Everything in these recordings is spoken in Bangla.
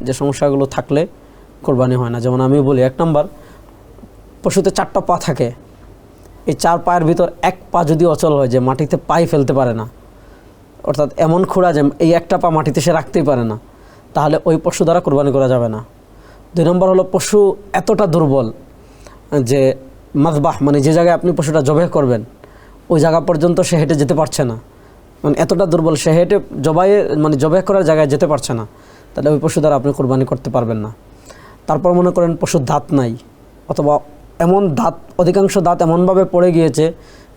যে সমস্যাগুলো থাকলে কোরবানি হয় না। যেমন আমি বলি, 1 নম্বর, পশুতে 4টা পা থাকে, এই 4 পায়ের ভিতর 1 পা যদি অচল হয়, যে মাটিতে পাই ফেলতে পারে না, অর্থাৎ এমন খোঁড়া যে এই একটা পা মাটিতে সে রাখতেই পারে না, তাহলে ওই পশু দ্বারা কোরবানি করা যাবে না। 2 নম্বর হলো, পশু এতটা দুর্বল যে মাযবাহ মানে যে জায়গায় আপনি পশুটা জবাই করবেন ওই জায়গা পর্যন্ত সে হেঁটে যেতে পারছে না, মানে এতটা দুর্বল সে হেঁটে জবাই করার জায়গায় যেতে পারছে না, তাহলে ওই পশু দ্বারা আপনি কোরবানি করতে পারবেন না। তারপর মনে করেন পশুর দাঁত নাই, অথবা এমন দাঁত, অধিকাংশ দাঁত এমনভাবে পড়ে গিয়েছে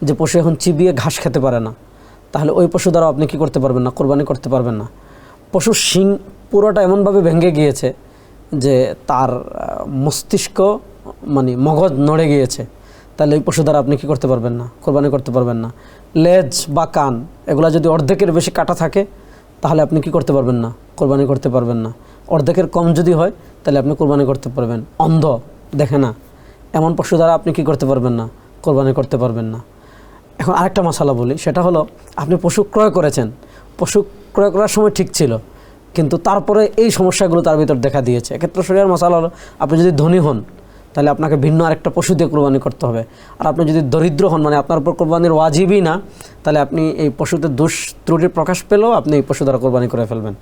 যে পশু এখন চিবিয়ে ঘাস খেতে পারে না, তাহলে ওই পশু দ্বারা আপনি কী করতে পারবেন না, কোরবানি করতে পারবেন না। পশুর শিং পুরোটা এমনভাবে ভেঙে গিয়েছে যে তার মস্তিষ্ক মানে মগজ নড়ে গিয়েছে, তাহলে এই পশু দ্বারা আপনি কী করতে পারবেন না, কোরবানি করতে পারবেন না। লেজ বা কান এগুলা যদি অর্ধেকের বেশি কাটা থাকে তাহলে আপনি কি করতে পারবেন না, কোরবানি করতে পারবেন না। অর্ধেকের কম যদি হয় তাহলে আপনি কোরবানি করতে পারবেন। অন্ধ, দেখে না, এমন পশু দ্বারা আপনি কি করতে পারবেন না, কোরবানি করতে পারবেন না। এখন আরেকটা মশালা বলি, সেটা হলো আপনি পশু ক্রয় করেছেন, পশু ক্রয় করার সময় ঠিক ছিল, কিন্তু তারপরে এই সমস্যাগুলো তার ভিতর দেখা দিয়েছে। এক্ষেত্রে শরীয়তের মশালা হলো, আপনি যদি ধনী হন তাহলে আপনাকে ভিন্ন আরেকটা পশু দিয়ে কোরবানি করতে হবে, আর আপনি যদি দরিদ্র হন, মানে আপনার উপর কোরবানির ওয়াজিবই না, তাহলে আপনি এই পশুতে দোষ ত্রুটি প্রকাশ পেলেও আপনি এই পশু দ্বারা কোরবানি করে ফেলবেন।